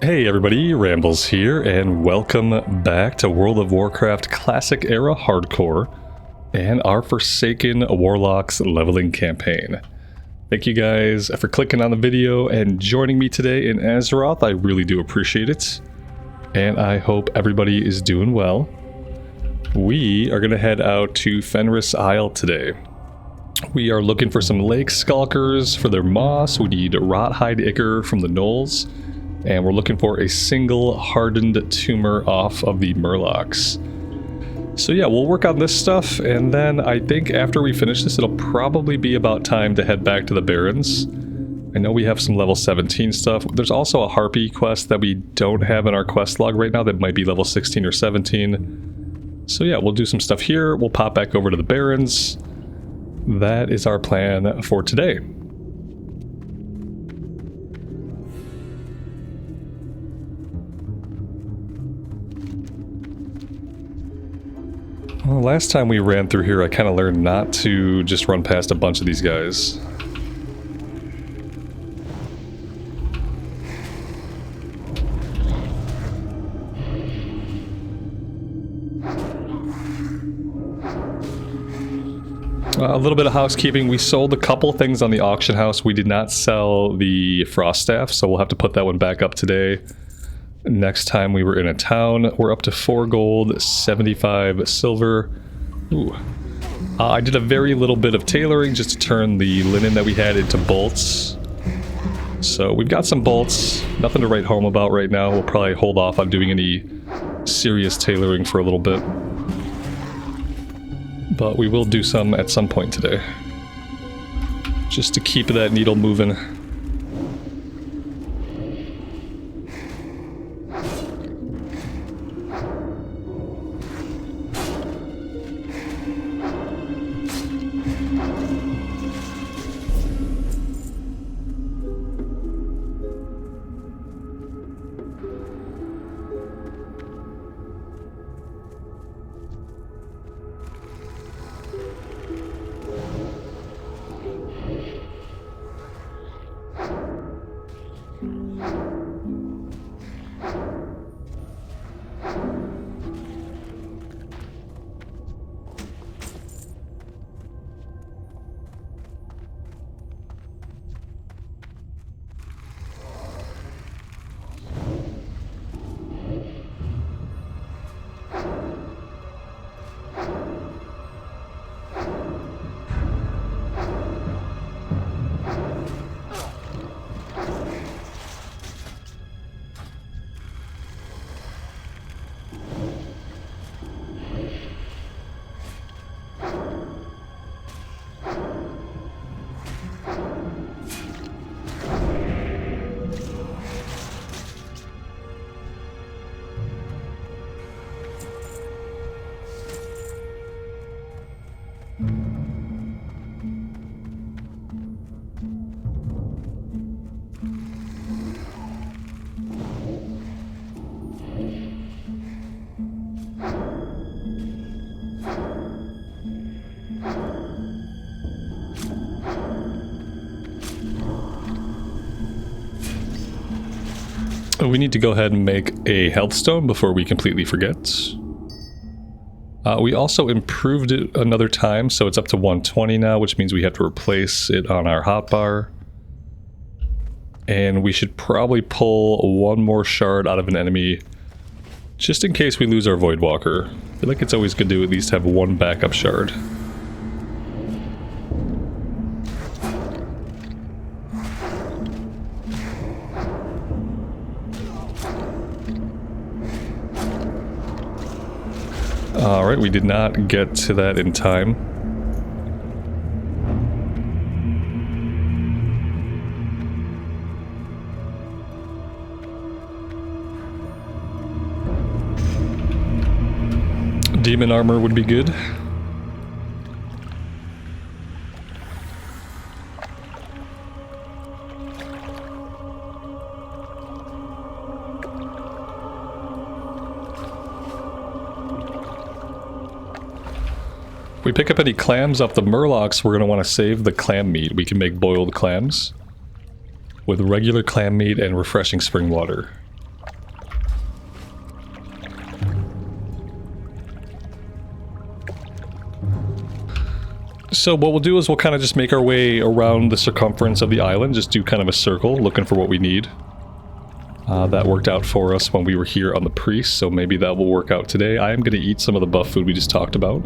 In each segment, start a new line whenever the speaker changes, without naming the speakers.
Hey everybody, Rambles here, and welcome back to World of Warcraft Classic Era Hardcore and our Forsaken Warlocks leveling campaign. Thank you guys for clicking on the video and joining me today in Azeroth. I really do appreciate it, and I hope everybody is doing well. We are going to head out to Fenris Isle today. We are looking for some lake skulkers for their moss. We need Rothhide Ichor from the Knolls. And we're looking for a single hardened tumor off of the Murlocs. So yeah, we'll work on this stuff, and then I think after we finish this, it'll probably be about time to head back to the Barrens. I know we have some level 17 stuff. There's also a Harpy quest that we don't have in our quest log right now that might be level 16 or 17. So yeah, we'll do some stuff here. We'll pop back over to the Barrens. That is our plan for today. Well, last time we ran through here, I kind of learned not to just run past a bunch of these guys. A little bit of housekeeping. We sold a couple things on the auction house. We did not sell the frost staff, so we'll have to put that one back up today. Next time we were in a town, we're up to 4 gold, 75 silver. Ooh. I did a very little bit of tailoring just to turn the linen that we had into bolts. So we've got some bolts, nothing to write home about right now. We'll probably hold off on doing any serious tailoring for a little bit. But we will do some at some point today, just to keep that needle moving. We need to go ahead and make a health stone before we completely forget. We also improved it another time, so it's up to 120 now, which means we have to replace it on our hotbar. And we should probably pull one more shard out of an enemy, just in case we lose our Voidwalker. I feel like it's always good to at least have one backup shard. Alright, we did not get to that in time. Demon armor would be good. If we pick up any clams off the Murlocs, we're going to want to save the clam meat. We can make boiled clams with regular clam meat and refreshing spring water. So what we'll do is we'll kind of just make our way around the circumference of the island, just do kind of a circle, looking for what we need. That worked out for us when we were here on the priest, so maybe that will work out today. I am going to eat some of the buff food we just talked about.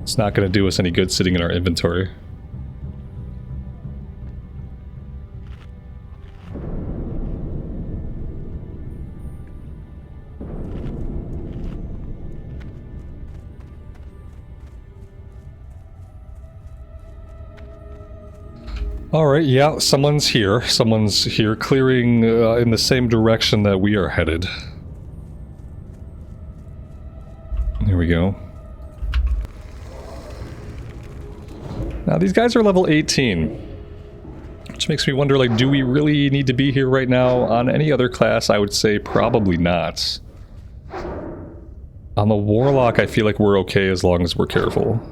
It's not going to do us any good sitting in our inventory. Alright, yeah, someone's here. Someone's here clearing in the same direction that we are headed. Here we go. Now these guys are level 18. Which makes me wonder, like, do we really need to be here right now? On any other class, I would say probably not. On the Warlock, I feel like we're okay as long as we're careful.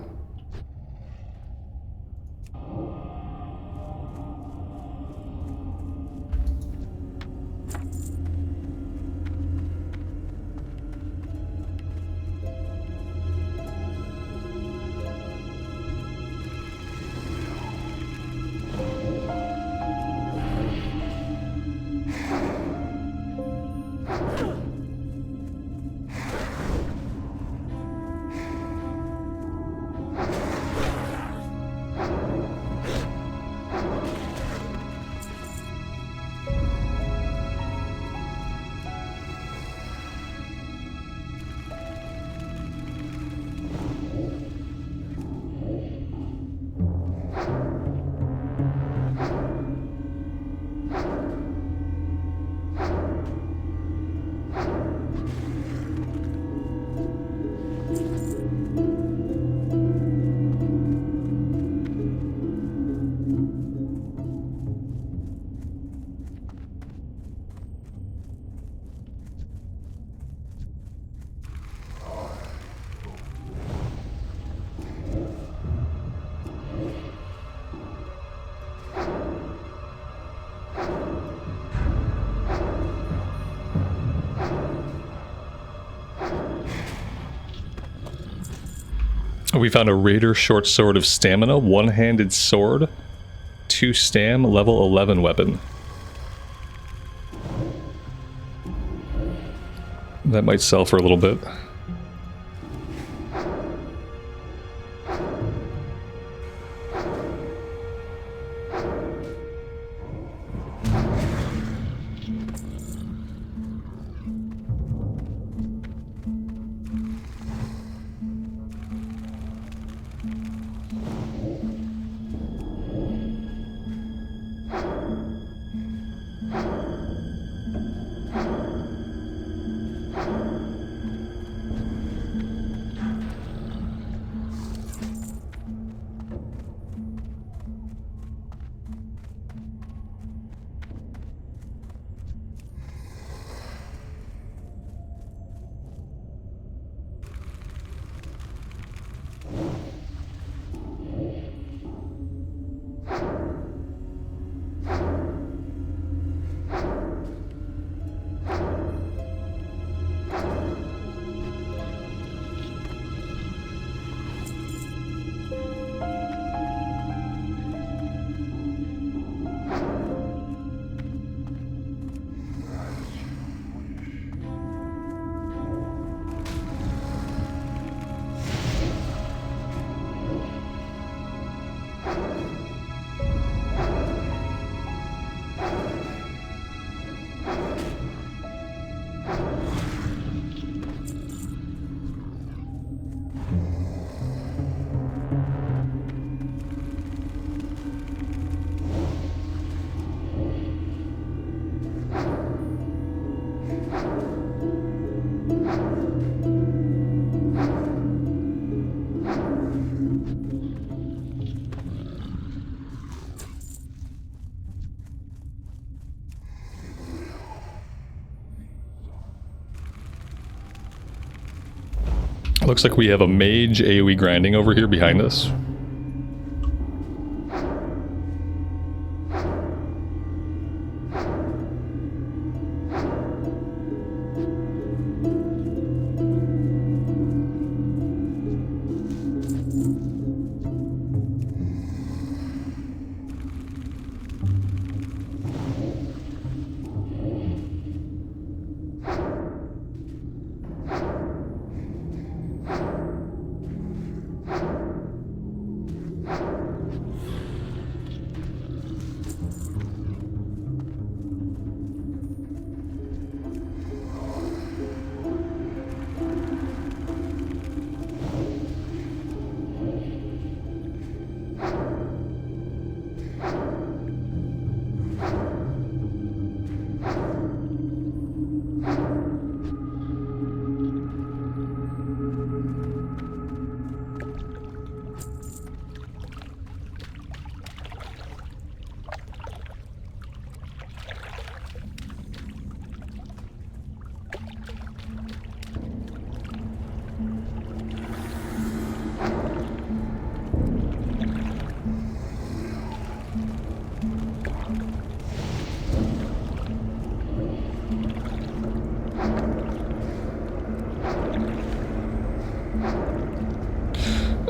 We found a Raider short sword of stamina, one-handed sword, 2 stam, level 11 weapon. That might sell for a little bit. Looks like we have a mage AoE grinding over here behind us.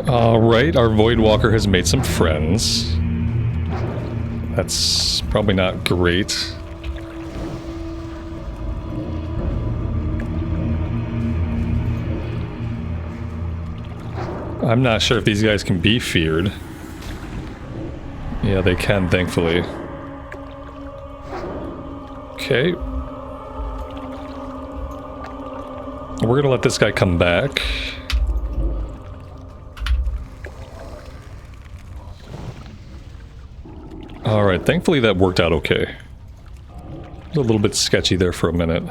Alright, our Voidwalker has made some friends. That's probably not great. I'm not sure if these guys can be feared. Yeah, they can, thankfully. Okay. We're gonna let this guy come back. Alright, thankfully that worked out okay. It was a little bit sketchy there for a minute.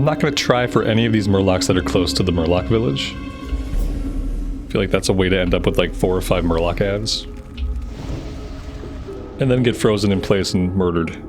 I'm not going to try for any of these Murlocs that are close to the Murloc village. I feel like that's a way to end up with like 4 or 5 Murloc adds. And then get frozen in place and murdered.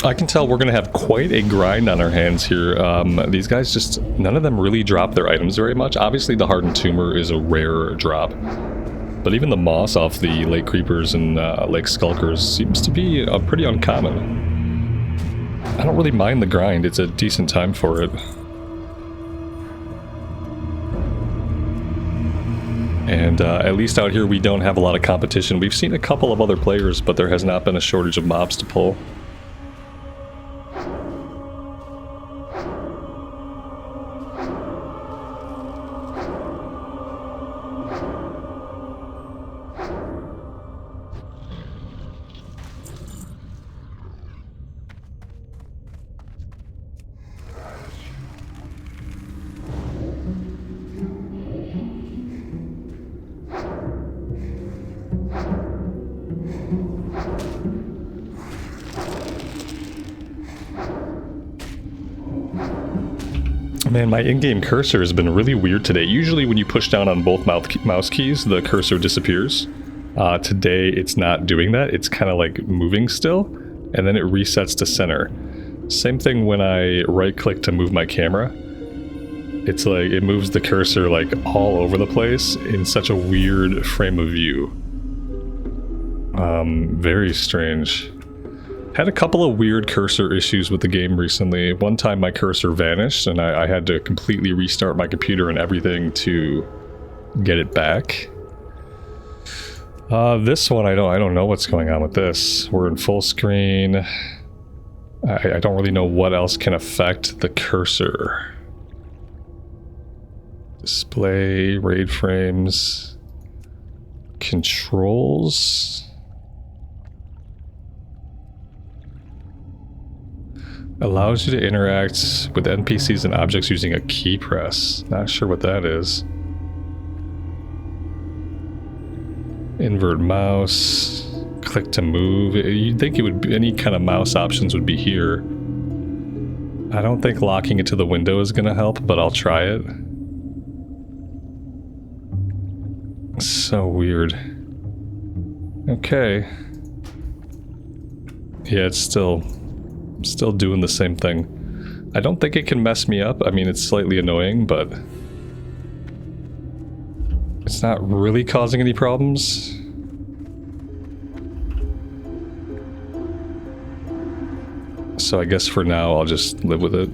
I can tell we're going to have quite a grind on our hands here. These guys just, none of them really drop their items very much. Obviously the Hardened Tumor is a rare drop. But even the moss off the Lake Creepers and Lake Skulkers seems to be pretty uncommon. I don't really mind the grind, it's a decent time for it. And at least out here we don't have a lot of competition. We've seen a couple of other players, but there has not been a shortage of mobs to pull. Man, my in-game cursor has been really weird today. Usually when you push down on both mouse keys, the cursor disappears. Today it's not doing that. It's kind of like moving still, and then it resets to center. Same thing when I right-click to move my camera. It's like it moves the cursor like all over the place in such a weird frame of view. Very strange. Had a couple of weird cursor issues with the game recently. One time my cursor vanished and I had to completely restart my computer and everything to get it back. This one I don't know what's going on with this. We're in full screen. I don't really know what else can affect the cursor. Display, raid frames, controls. Allows you to interact with NPCs and objects using a key press. Not sure what that is. Invert mouse. Click to move. You'd think it would be, any kind of mouse options would be here. I don't think locking it to the window is going to help, but I'll try it. So weird. Okay. Yeah, it's still doing the same thing. I don't think it can mess me up. I mean, it's slightly annoying, but it's not really causing any problems. So I guess for now I'll just live with it.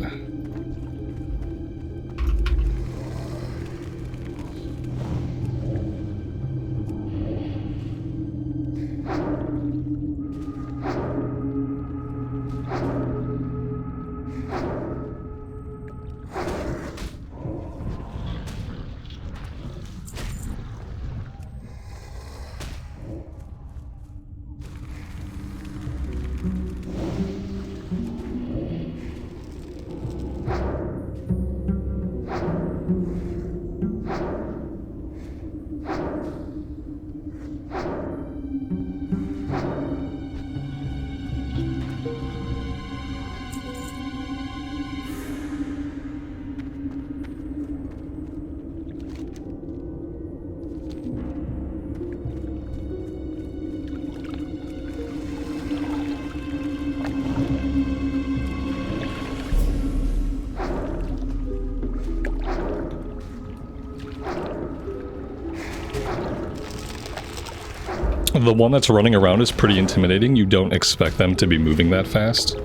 The one that's running around is pretty intimidating. You don't expect them to be moving that fast.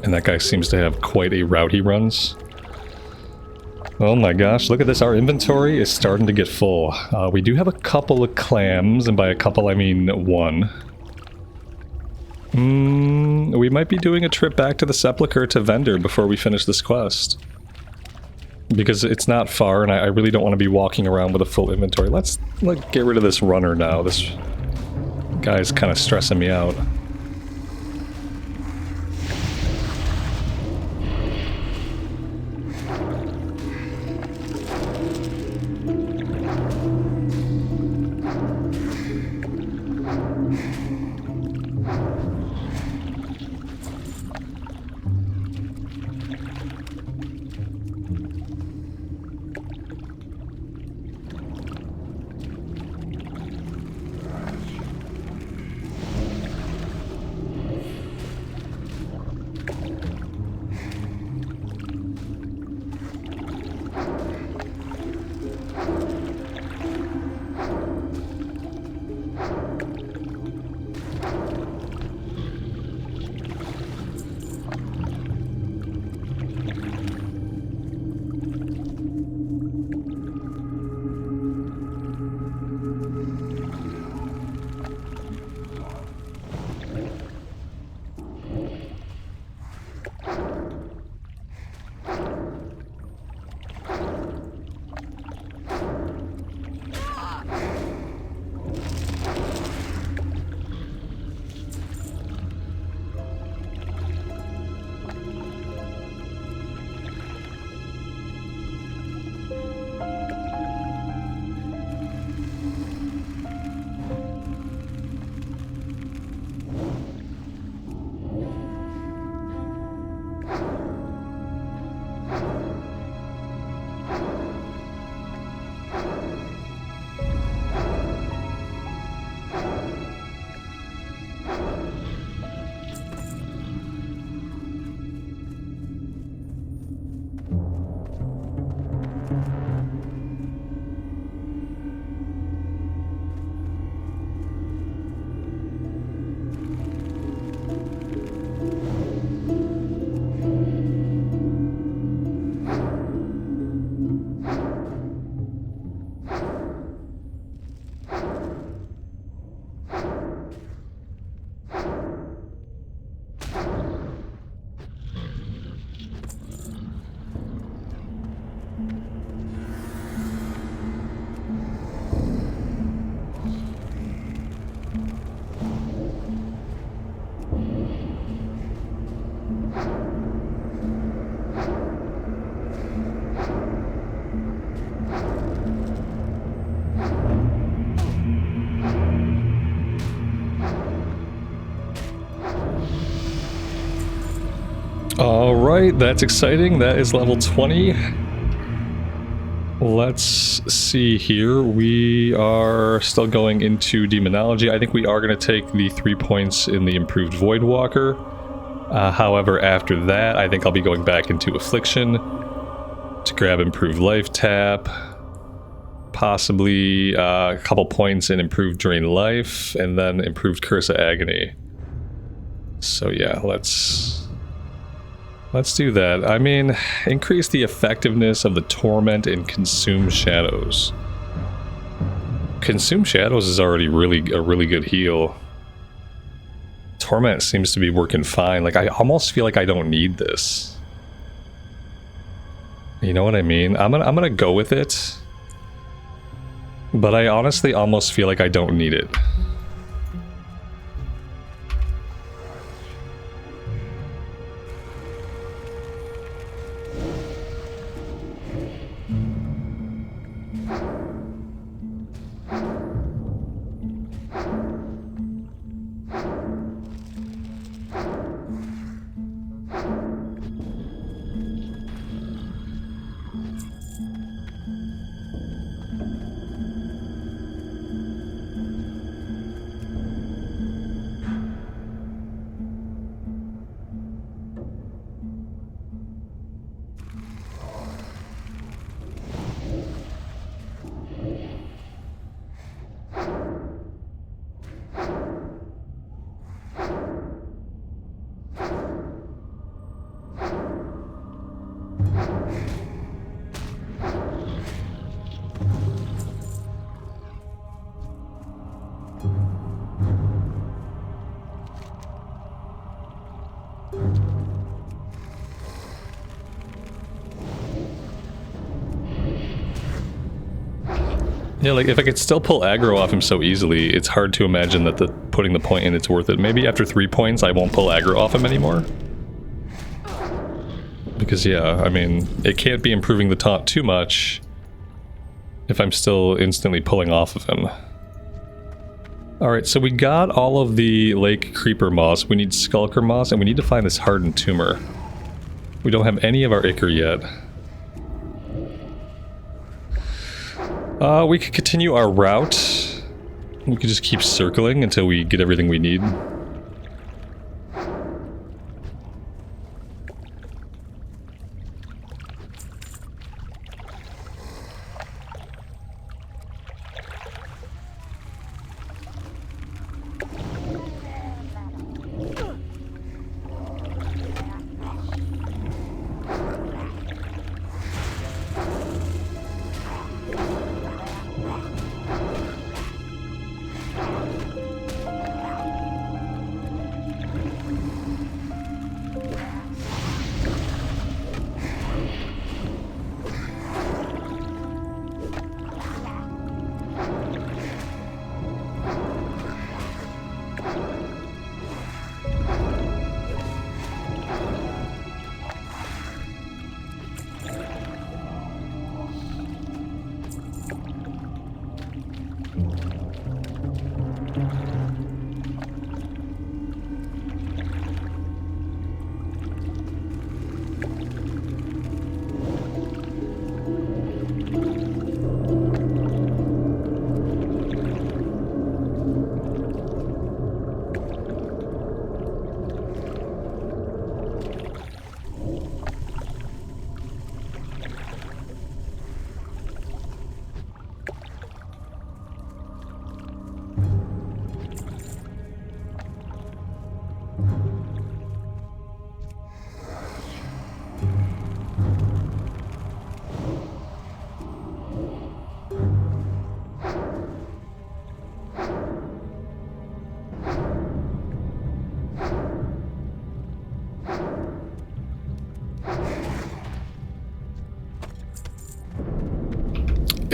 And that guy seems to have quite a route he runs. Oh my gosh, look at this. Our inventory is starting to get full. We do have a couple of clams, and by a couple I mean one. We might be doing a trip back to the Sepulchre to Vendor before we finish this quest. Because it's not far, and I really don't want to be walking around with a full inventory. Let's get rid of this runner now. This guy's kind of stressing me out. Alright, that's exciting. That is level 20. Let's see here. We are still going into Demonology. I think we are going to take the 3 points in the improved Voidwalker. However, after that, I think I'll be going back into Affliction to grab improved Life Tap. Possibly a couple points in improved Drain Life, and then improved Curse of Agony. So yeah, let's do that. I mean, increase the effectiveness of the Torment and Consume Shadows. Consume Shadows is already a really good heal. Torment seems to be working fine. Like, I almost feel like I don't need this. You know what I mean? I'm gonna go with it. But I honestly almost feel like I don't need it. Yeah, like, if I could still pull aggro off him so easily, it's hard to imagine that putting the point in it's worth it. Maybe after 3 points I won't pull aggro off him anymore. Because yeah, I mean, it can't be improving the taunt too much if I'm still instantly pulling off of him. Alright, so we got all of the Lake Creeper Moss, we need Skulker Moss, and we need to find this Hardened Tumor. We don't have any of our Ichor yet. We could continue our route. We could just keep circling until we get everything we need.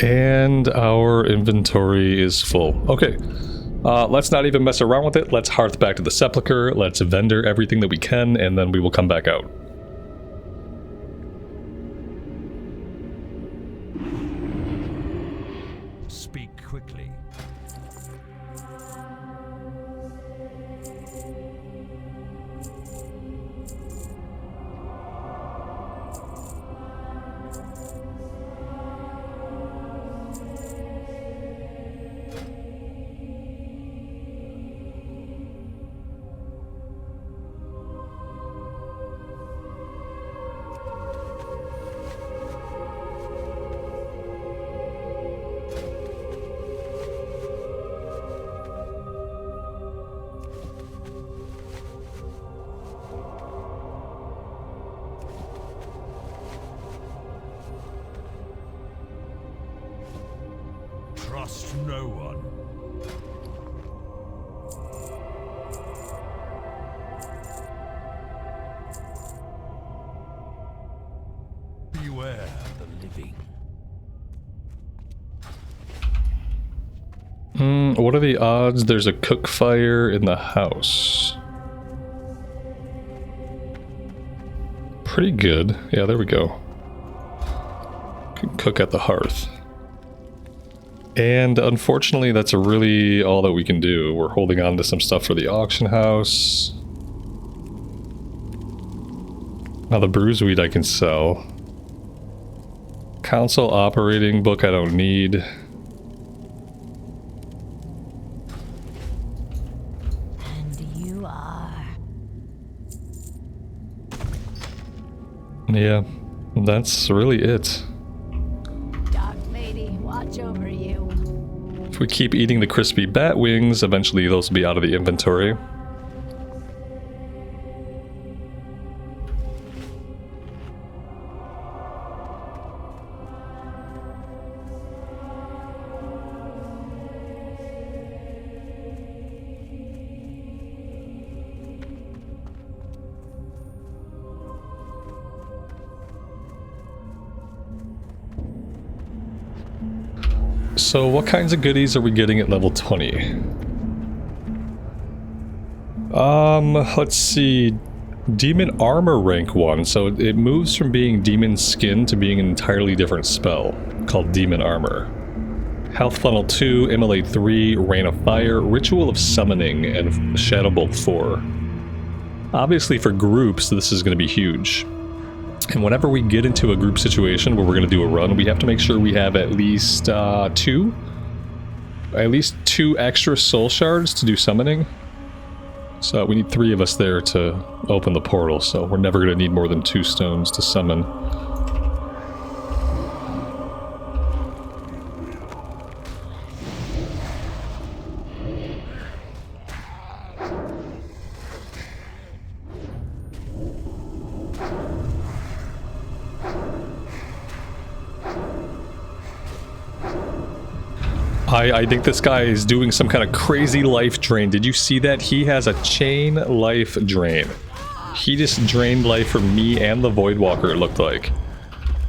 And our inventory is full. Okay, let's not even mess around with it. Let's hearth back to the Sepulchre, let's vendor everything that we can, and then we will come back out.
Speak quickly. Trust no one. Beware the living.
What are the odds there's a cook fire in the house? Pretty good. Yeah, there we go. Can cook at the hearth. And unfortunately, that's really all that we can do. We're holding on to some stuff for the auction house. Now the bruiseweed I can sell. Council operating book I don't need.
And you are.
Yeah, that's really it.
Dark Lady, watch over you.
If we keep eating the crispy bat wings, eventually those will be out of the inventory. So what kinds of goodies are we getting at level 20? Let's see. Demon Armor rank 1, so it moves from being Demon Skin to being an entirely different spell, called Demon Armor. Health Funnel 2, Immolate 3, Rain of Fire, Ritual of Summoning, and Shadow Bolt 4. Obviously for groups, this is going to be huge. And whenever we get into a group situation where we're going to do a run, we have to make sure we have at least two extra soul shards to do summoning. So we need 3 of us there to open the portal, so we're never going to need more than 2 stones to summon. I think this guy is doing some kind of crazy life drain. Did you see that? He has a chain life drain. He just drained life from me and the Voidwalker, it looked like.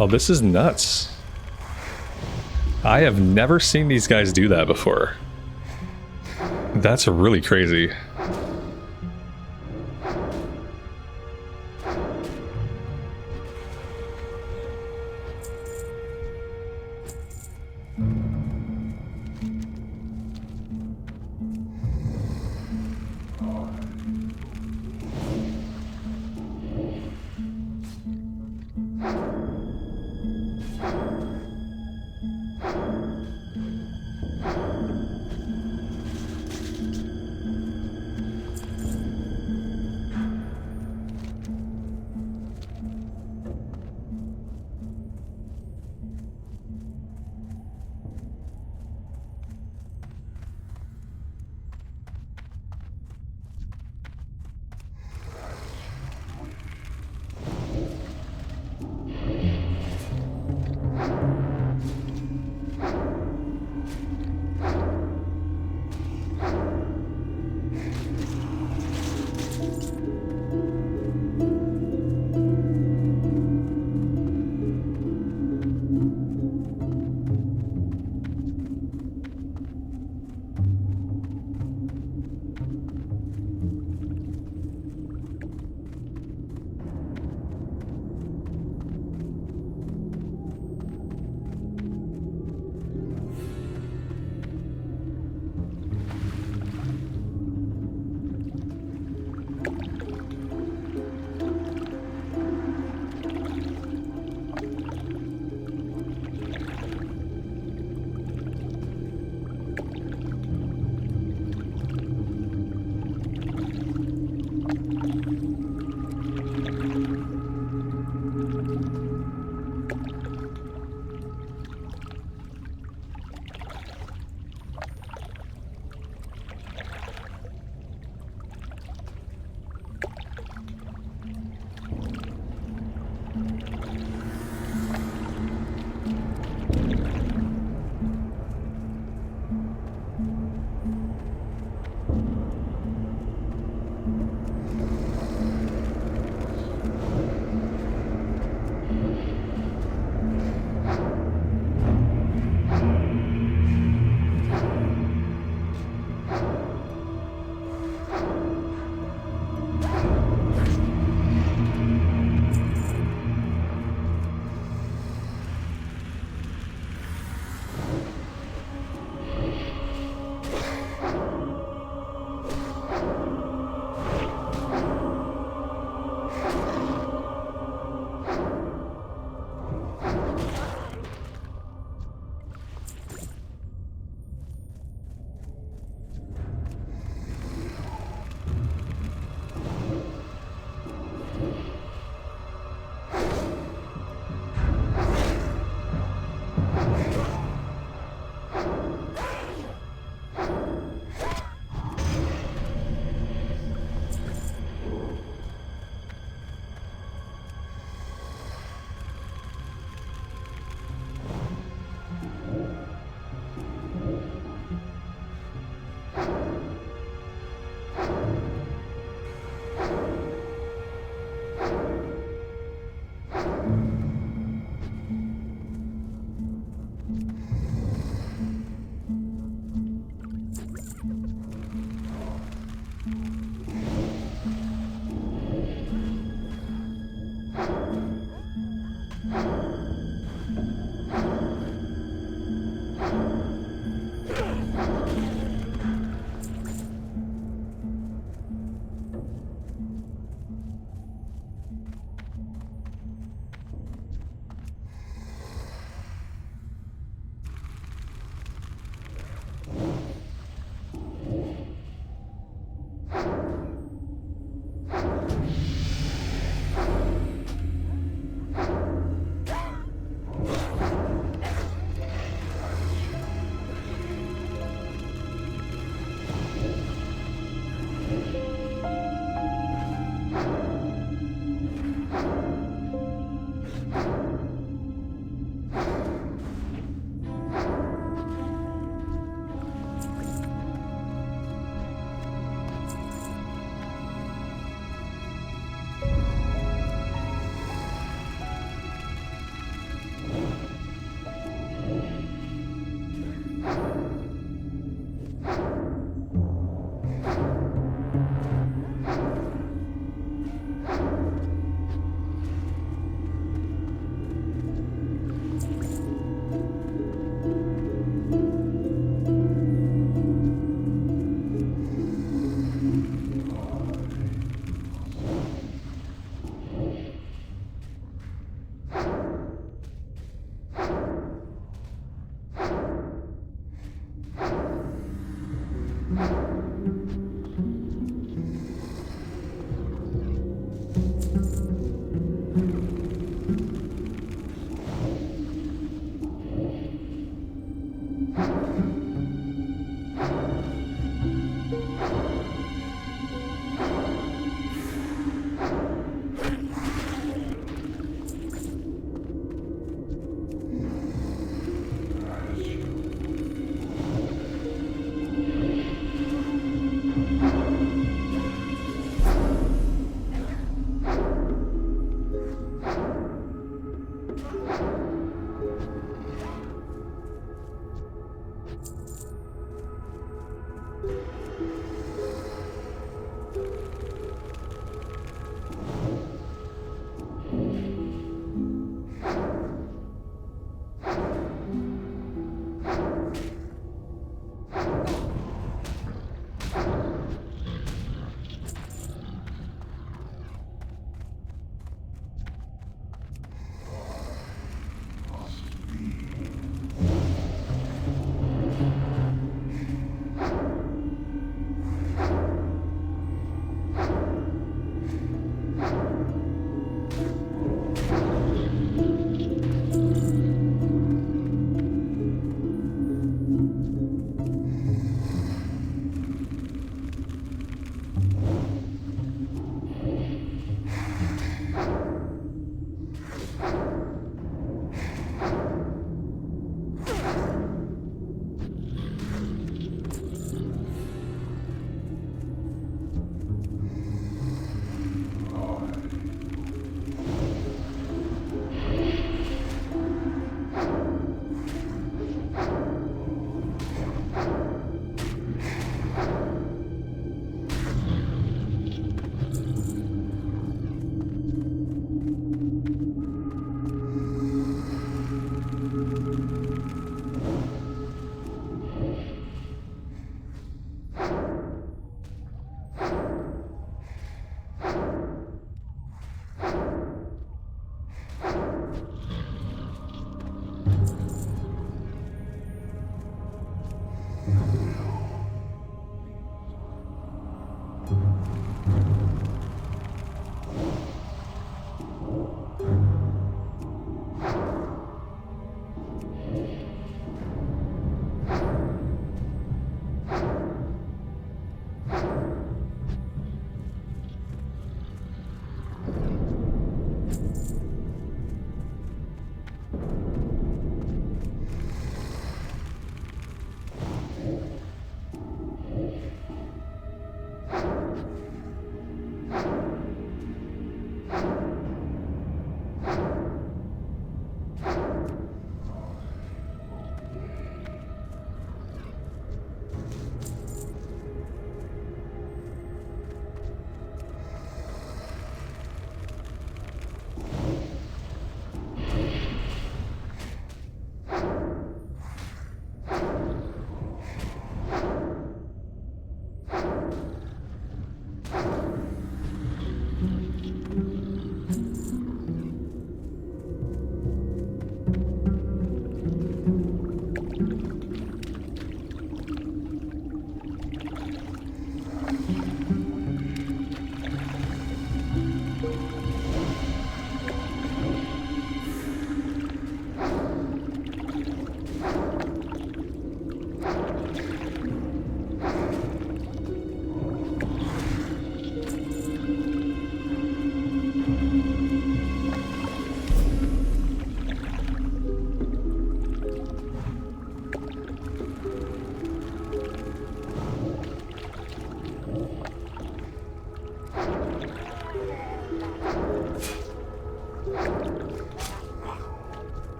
Oh, this is nuts. I have never seen these guys do that before. That's really crazy.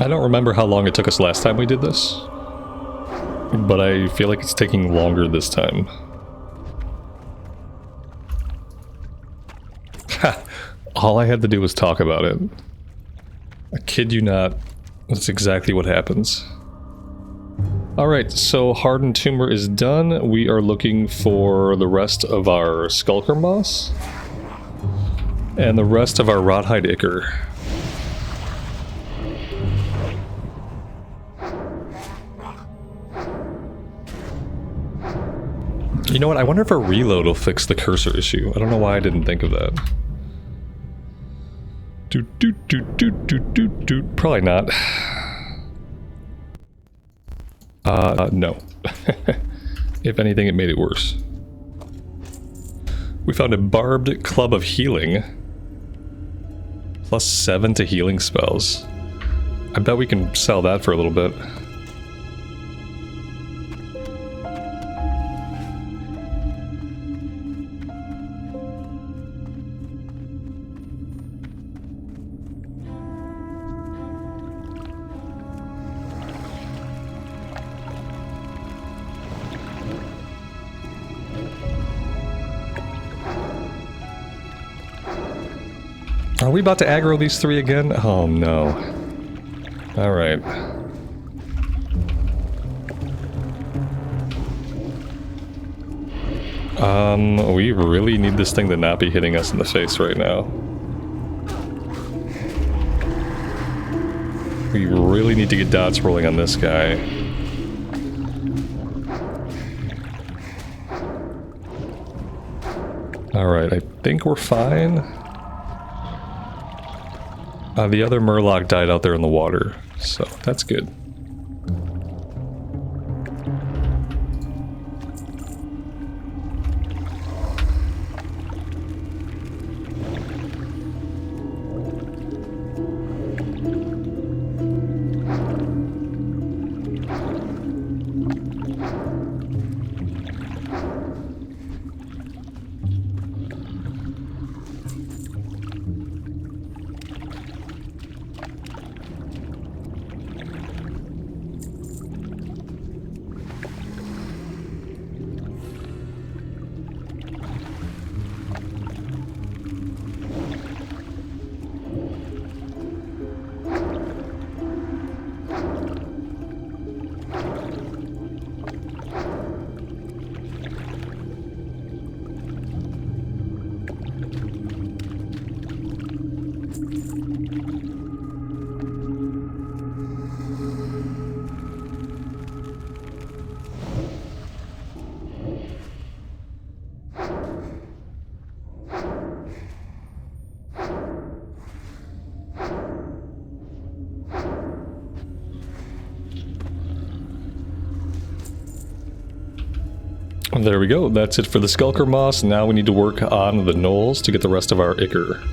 I don't remember how long it took us last time we did this, but I feel like it's taking longer this time. Ha! All I had to do was talk about it. I kid you not, that's exactly what happens. Alright, so Hardened Tumor is done. We are looking for the rest of our Skulker Moss and the rest of our Rawhide Ichor. You know what? I wonder if a reload will fix the cursor issue. I don't know why I didn't think of that. Probably not. No. If anything, it made it worse. We found a Barbed Club of Healing. +7 to healing spells. I bet we can sell that for a little bit. Are we about to aggro these three again? Oh no. Alright. We really need this thing to not be hitting us in the face right now. We really need to get dots rolling on this guy. Alright, I think we're fine. The other Murloc died out there in the water, so that's good. There we go, that's it for the Skulker Moss. Now we need to work on the Knolls to get the rest of our Ichor.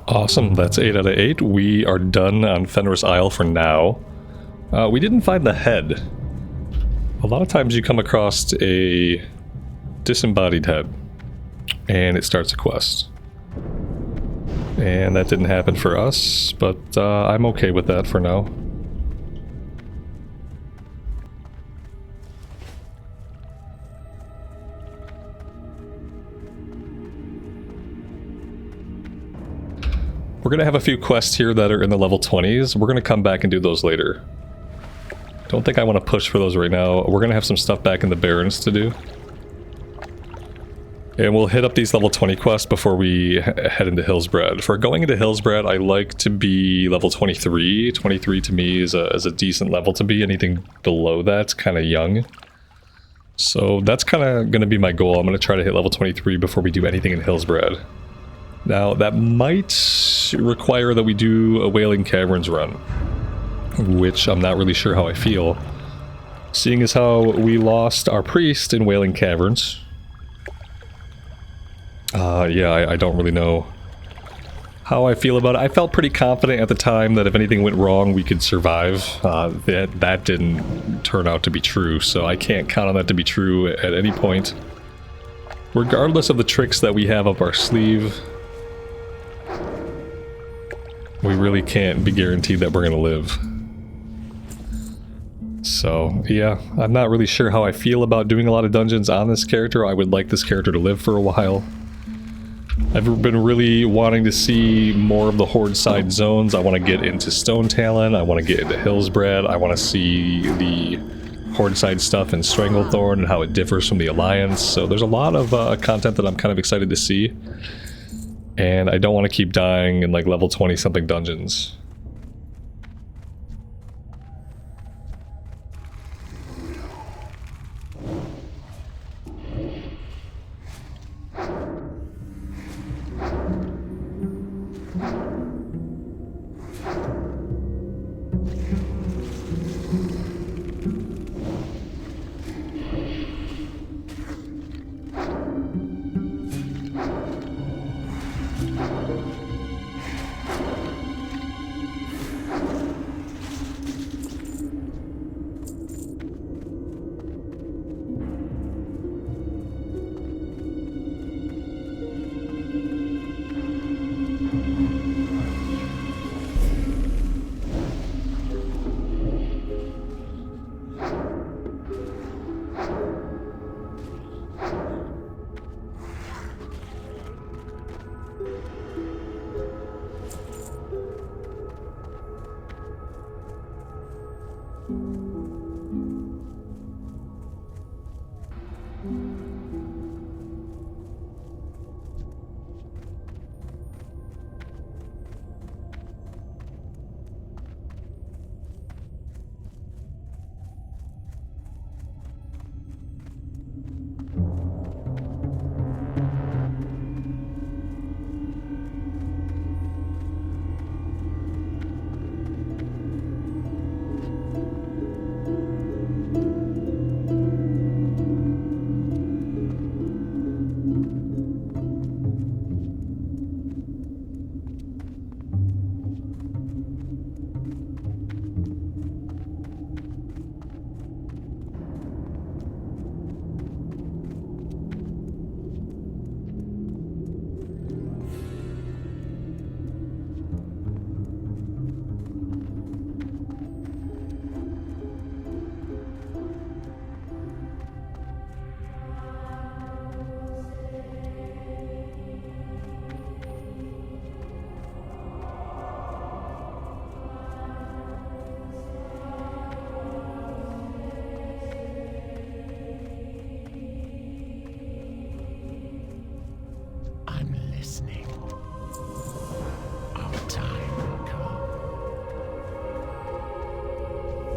Awesome, that's 8 out of 8. We are done on Fenris Isle for now. We didn't find the head. A lot of times you come across a disembodied head, and it starts a quest. And that didn't happen for us, but I'm okay with that for now. We're going to have a few quests here that are in the level 20s. We're going to come back and do those later. Don't think I want to push for those right now. We're going to have some stuff back in the Barrens to do. And we'll hit up these level 20 quests before we head into Hillsbrad. For going into Hillsbrad, I like to be level 23. 23 to me is a decent level to be. Anything below that's kind of young. So that's kind of going to be my goal. I'm going to try to hit level 23 before we do anything in Hillsbrad. Now, that might require that we do a Wailing Caverns run, which I'm not really sure how I feel. Seeing as how we lost our priest in Wailing Caverns. Yeah, I don't really know how I feel about it. I felt pretty confident at the time that if anything went wrong, we could survive. That didn't turn out to be true, so I can't count on that to be true at any point. Regardless of the tricks that we have up our sleeve, we really can't be guaranteed that we're going to live. So, yeah, I'm not really sure how I feel about doing a lot of dungeons on this character. I would like this character to live for a while. I've been really wanting to see more of the Horde side zones. I want to get into Stone Talon. I want to get into Hillsbrad. I want to see the Horde side stuff in Stranglethorn and how it differs from the Alliance. So there's a lot of content that I'm kind of excited to see. And I don't want to keep dying in like level 20 something dungeons.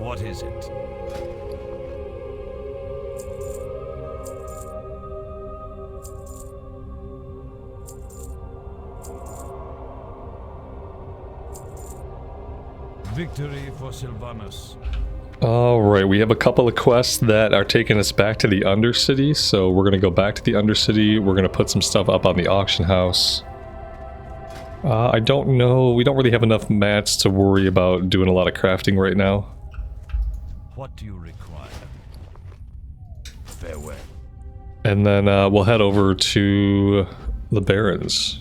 What is it?
Victory for Sylvanus.
Alright, we have a couple of quests that are taking us back to the Undercity, so we're going to go back to the Undercity. We're going to put some stuff up on the auction house. I don't know, we don't really have enough mats to worry about doing a lot of crafting right now.
What do you require? Farewell.
And then we'll head over to the Barrens.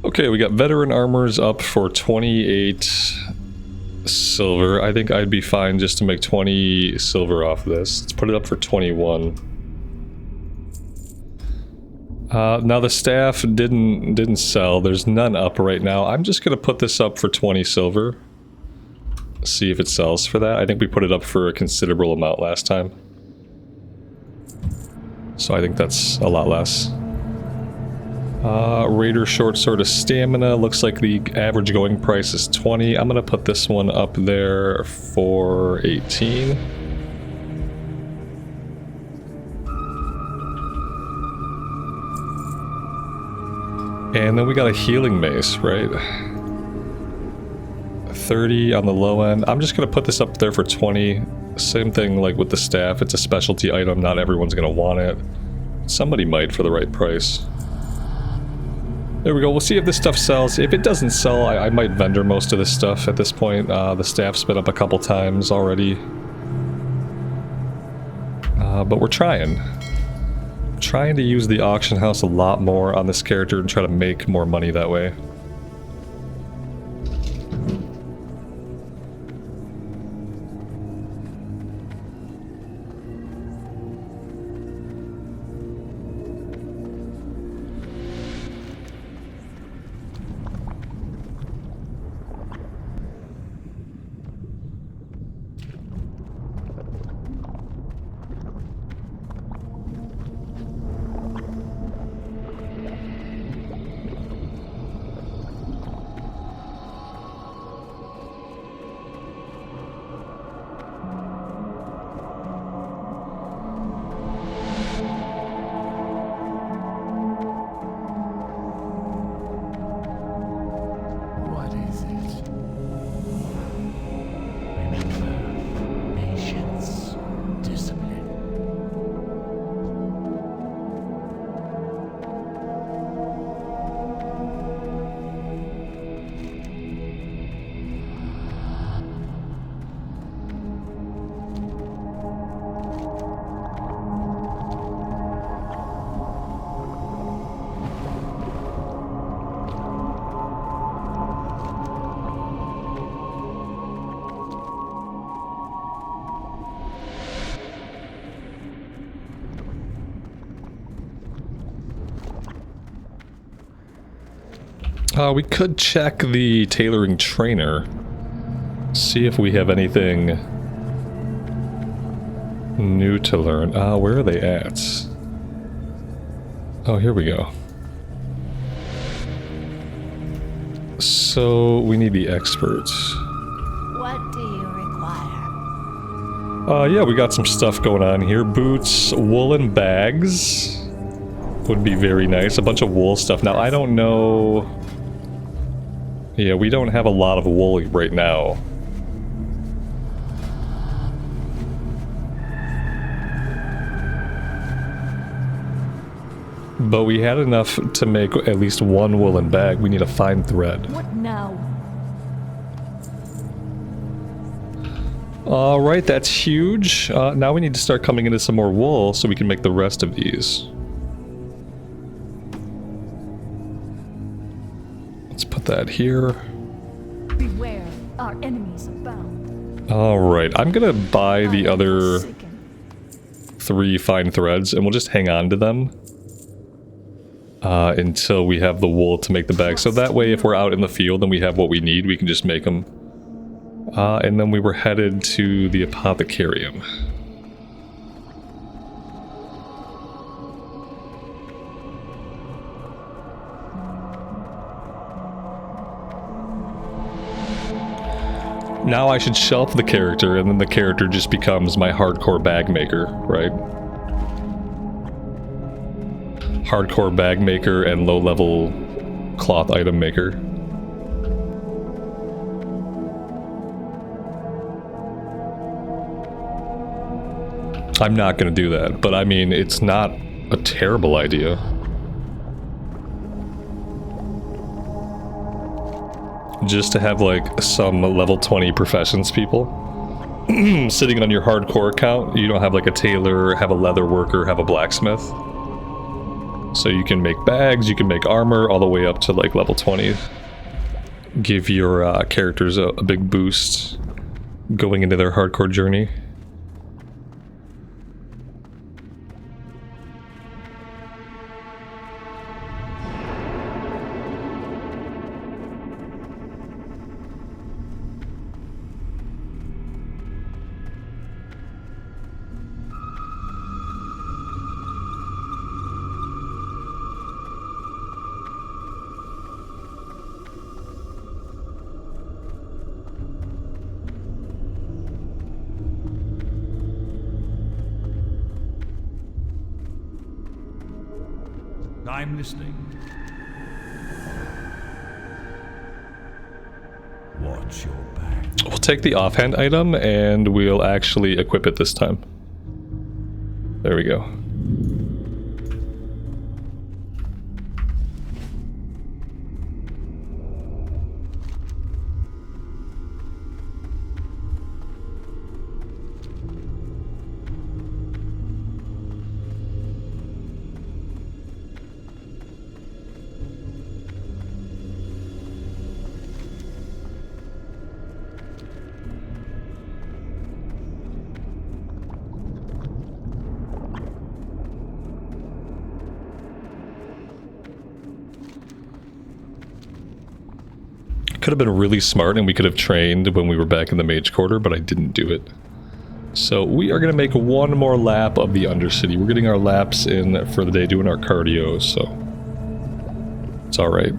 Okay, we got veteran armors up for 28 silver. I think I'd be fine just to make 20 silver off this. Let's put it up for 21. Now the staff didn't sell. There's none up right now. I'm just gonna put this up for 20 silver. See if it sells for that. I think we put it up for a considerable amount last time. So I think that's a lot less. Raider short sword of stamina. Looks like the average going price is 20. I'm gonna put this one up there for 18. And then we got a healing mace, right? 30 on the low end. I'm just gonna put this up there for 20. Same thing like with the staff. It's a specialty item. Not everyone's gonna want it. Somebody might for the right price. There we go. We'll see if this stuff sells. If it doesn't sell, I might vendor most of this stuff at this point. The staff's been up a couple times already. But we're trying. Trying to use the auction house a lot more on this character and try to make more money that way. We could check the tailoring trainer. See if we have anything new to learn. Where are they at? Oh, here we go. So, we need the experts.
What do you require?
Yeah, we got some stuff going on here. Boots, woolen bags would be very nice. A bunch of wool stuff. Now, I don't know... Yeah, we don't have a lot of wool right now. But we had enough to make at least one woolen bag. We need a fine thread.
What now?
Alright, that's huge. Now we need to start coming into some more wool so we can make the rest of these. Let's put that here.
Beware, our enemies abound.
Alright, I'm gonna buy the other 3 fine threads and we'll just hang on to them. Until we have the wool to make the bag. So that way if we're out in the field and we have what we need, we can just make them. And then we were headed to the apothecarium. Now I should shelf the character and then the character just becomes my hardcore bag maker, right? Hardcore bag maker and low-level cloth item maker. I'm not gonna do that, but I mean, it's not a terrible idea. Just to have like some level 20 professions people sitting on your hardcore account. You don't have like a tailor, have a leather worker, have a blacksmith. So you can make bags, you can make armor all the way up to like level 20. Give your characters a big boost going into their hardcore journey.
I'm listening. Watch your back.
We'll take the offhand item and we'll actually equip it this time. There we go. Could have been really smart and we could have trained when we were back in the mage quarter, but I didn't do it. So we are going to make one more lap of the Undercity. We're getting our laps in for the day, doing our cardio, so it's alright.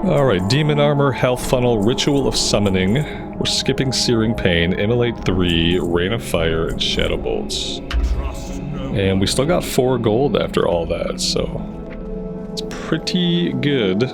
Alright, Demon Armor, Health Funnel, Ritual of Summoning. We're skipping Searing Pain, Immolate 3, Rain of Fire, and Shadow Bolts. And we still got 4 gold after all that, so it's pretty good.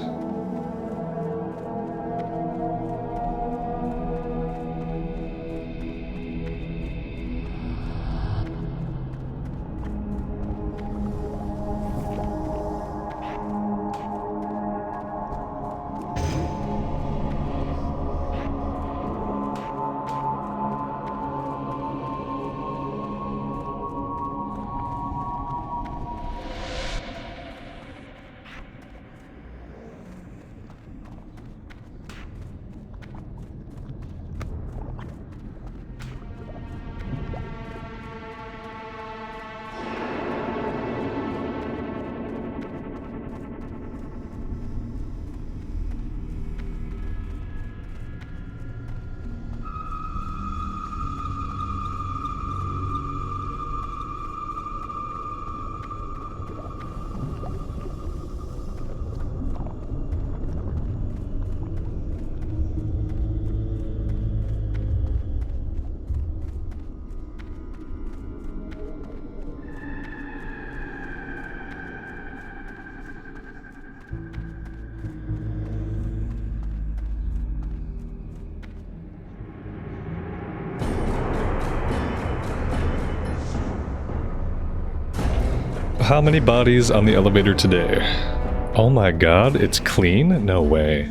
How many bodies on the elevator today? Oh my god, it's clean? No way.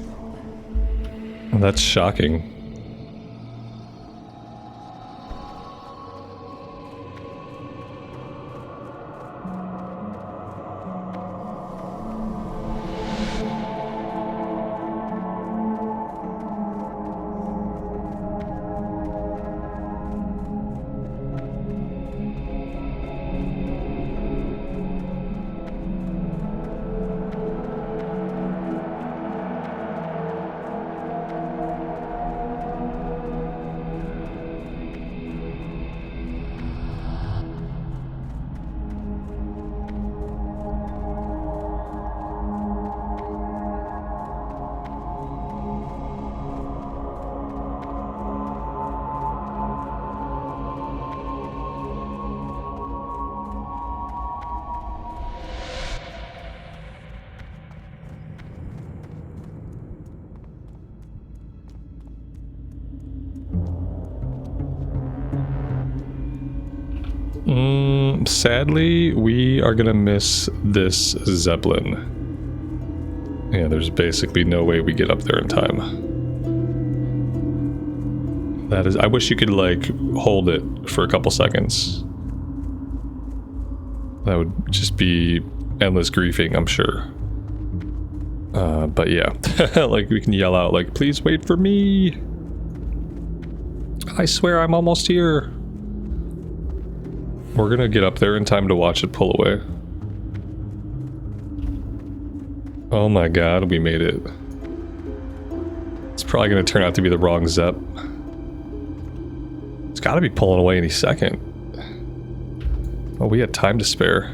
That's shocking. Sadly, we are gonna miss this Zeppelin. Yeah, there's basically no way we get up there in time. That is, I wish you could like hold it for a couple seconds. That would just be endless griefing, I'm sure. But yeah, like we can yell out like, please wait for me. I swear I'm almost here. We're gonna get up there in time to watch it pull away. Oh my god, we made it. It's probably gonna turn out to be the wrong Zep. It's gotta be pulling away any second. Oh, we had time to spare.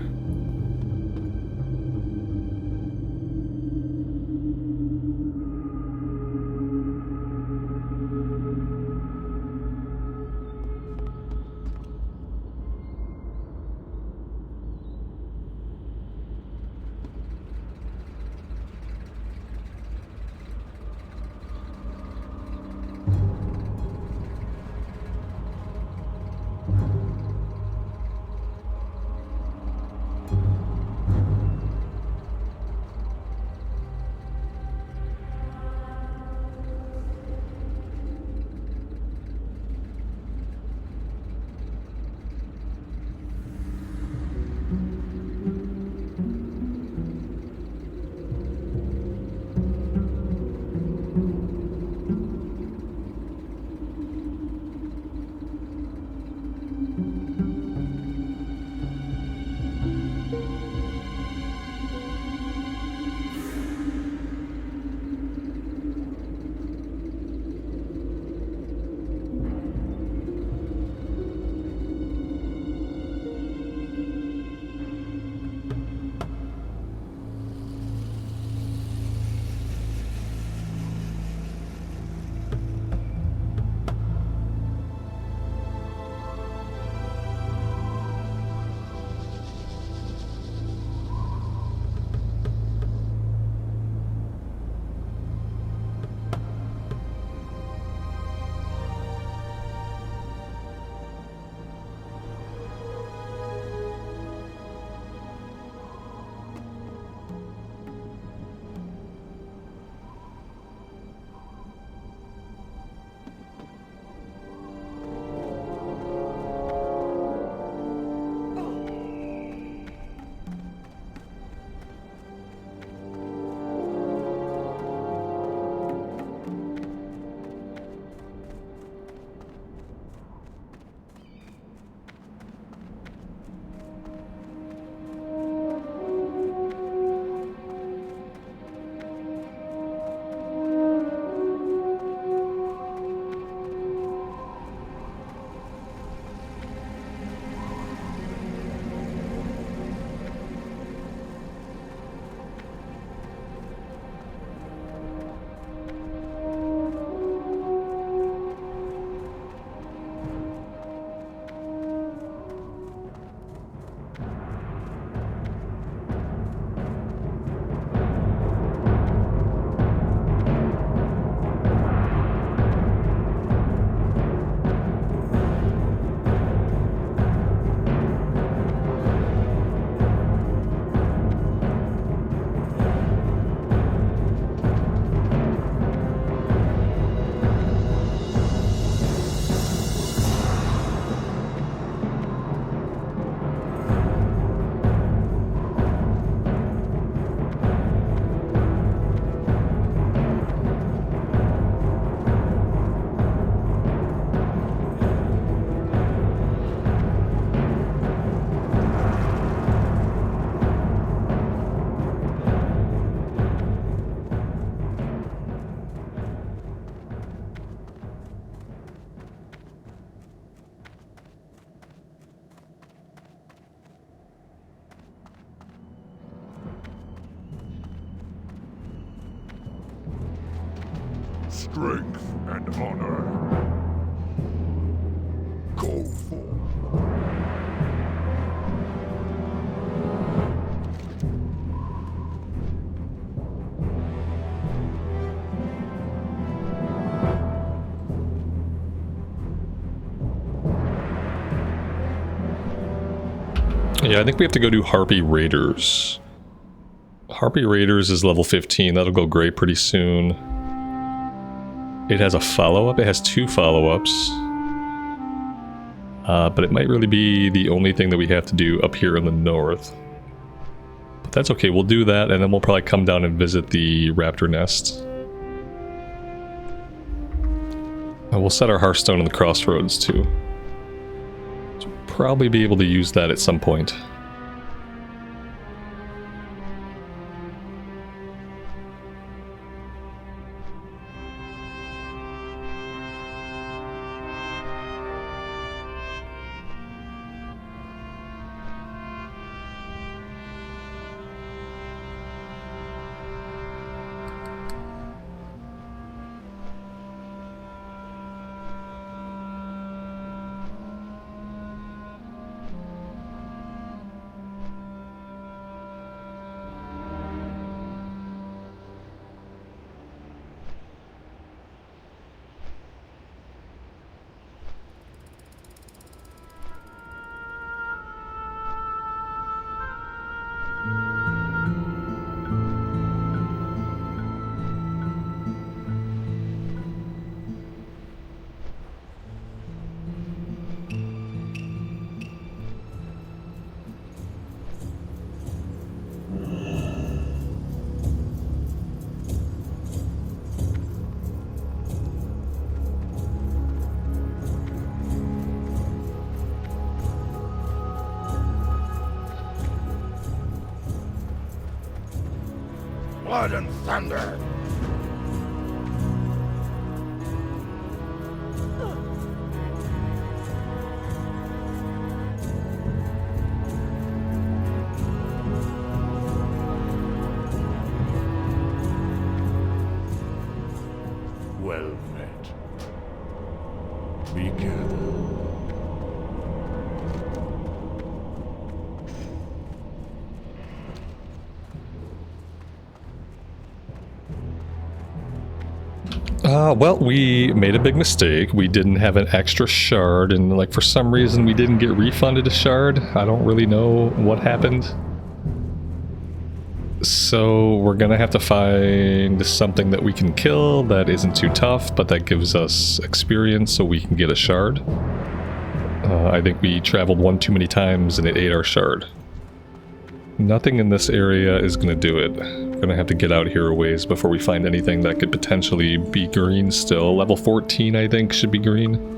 strength and honor. Go forth.
Yeah, I think we have to go do Harpy Raiders. Harpy Raiders is level 15. That'll go great pretty soon. It has a follow-up. It has 2 follow-ups. But it might really be the only thing that we have to do up here in the north. But that's okay. We'll do that, and then we'll probably come down and visit the raptor nest. And we'll set our Hearthstone in the crossroads, too. So we'll probably be able to use that at some point.
Blood and thunder. Well met. Be careful.
Well, we made a big mistake. We didn't have an extra shard, and like for some reason we didn't get refunded a shard. I don't really know what happened. So we're gonna have to find something that we can kill that isn't too tough, but that gives us experience so we can get a shard. I think we traveled one too many times and it ate our shard. Nothing in this area is gonna do it. We're gonna have to get out here a ways before we find anything that could potentially be green still. Level 14, I think, should be green.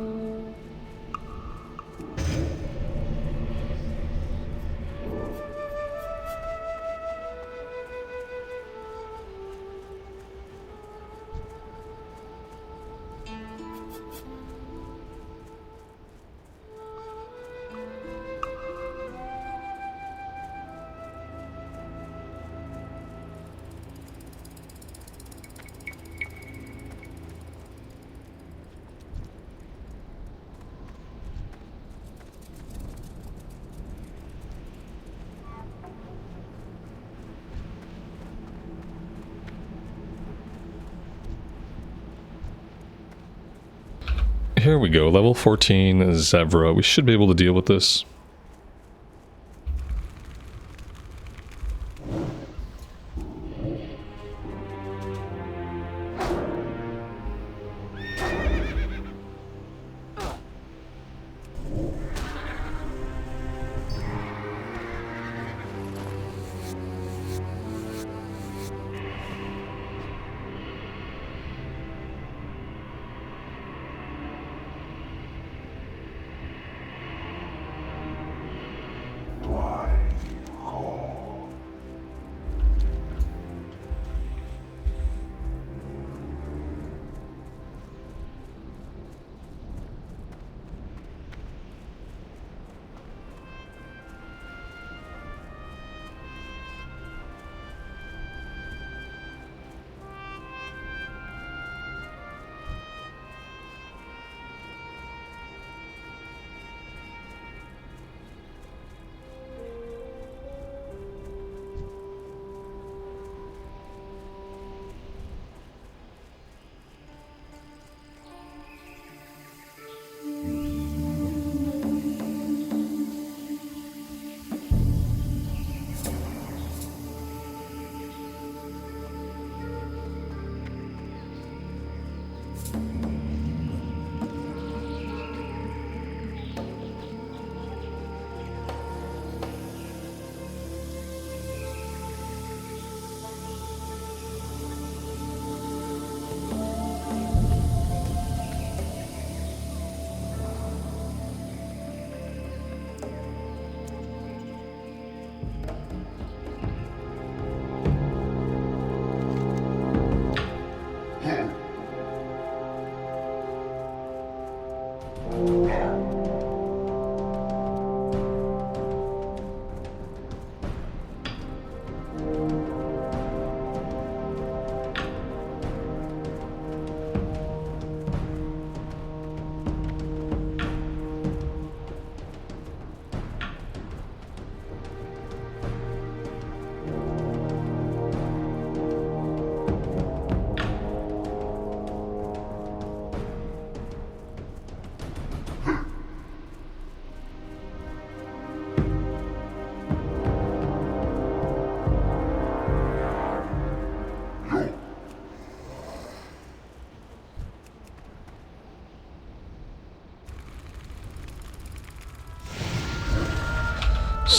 Here we go, level 14 Zevra. We should be able to deal with this.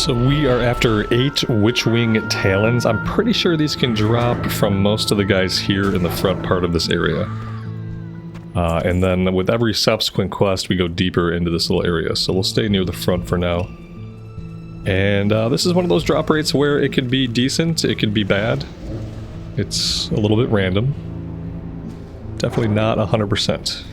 So we are after 8 Witchwing Talons. I'm pretty sure these can drop from most of the guys here in the front part of this area. And then with every subsequent quest, we go deeper into this little area. So we'll stay near the front for now. And this is one of those drop rates where it could be decent, it could be bad. It's a little bit random. Definitely not 100%.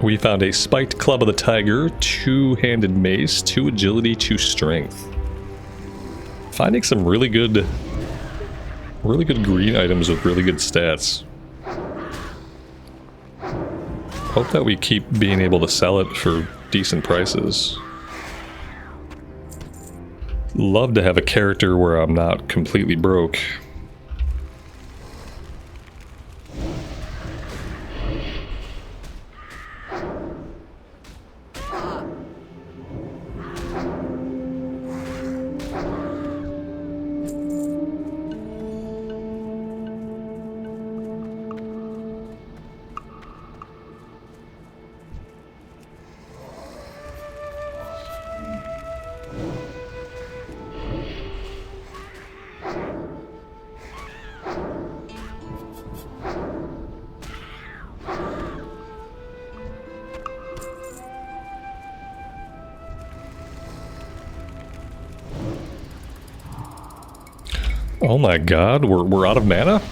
We found a spiked club of the tiger, 2-handed mace, 2 agility, 2 strength. Finding some really good green items with really good stats. Hope that we keep being able to sell it for decent prices. Love to have a character where I'm not completely broke. Oh my god, we're out of mana?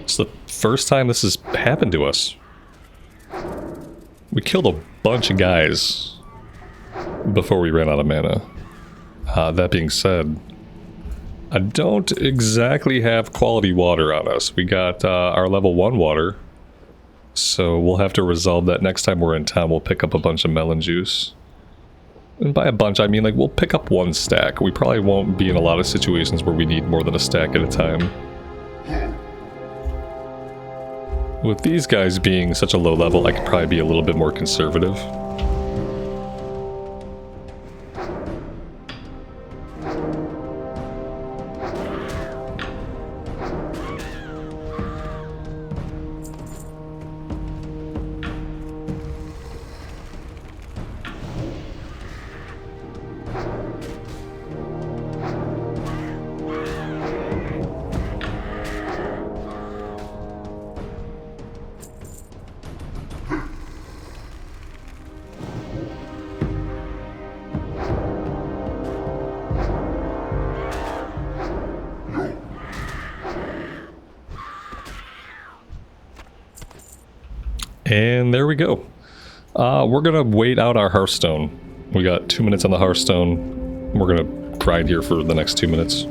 It's the first time this has happened to us. We killed a bunch of guys before we ran out of mana. That being said, I don't exactly have quality water on us. We got our level 1 water, so we'll have to resolve that next time we're in town. We'll pick up a bunch of melon juice. And by a bunch, I mean like we'll pick up 1 stack. We probably won't be in a lot of situations where we need more than a stack at a time. With these guys being such a low level, I could probably be a little bit more conservative. And there we go. We're gonna wait out our Hearthstone. We got 2 minutes on the Hearthstone. We're gonna grind here for the next 2 minutes.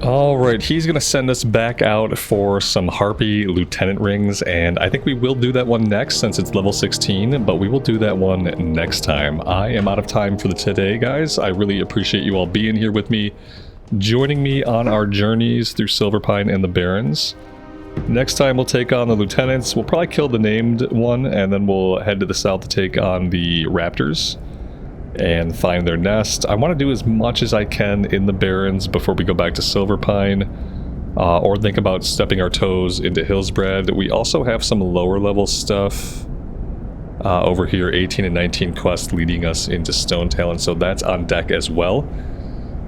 Alright, he's going to send us back out for some Harpy Lieutenant rings, and I think we will do that one next since it's level 16, but we will do that one next time. I am out of time for today, guys. I really appreciate you all being here with me, joining me on our journeys through Silverpine and the Barrens. Next time we'll take on the Lieutenants. We'll probably kill the named one, and then we'll head to the south to take on the Raptors and find their nest. I want to do as much as I can in the Barrens before we go back to Silverpine, or think about stepping our toes into Hillsbred. We also have some lower level stuff over here, 18 and 19 quests leading us into Stone Talon, so that's on deck as well.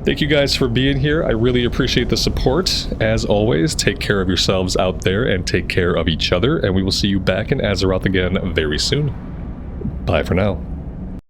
Thank you guys for being here. I really appreciate the support. As always, take care of yourselves out there and take care of each other, and we will see you back in Azeroth again very soon. Bye for now.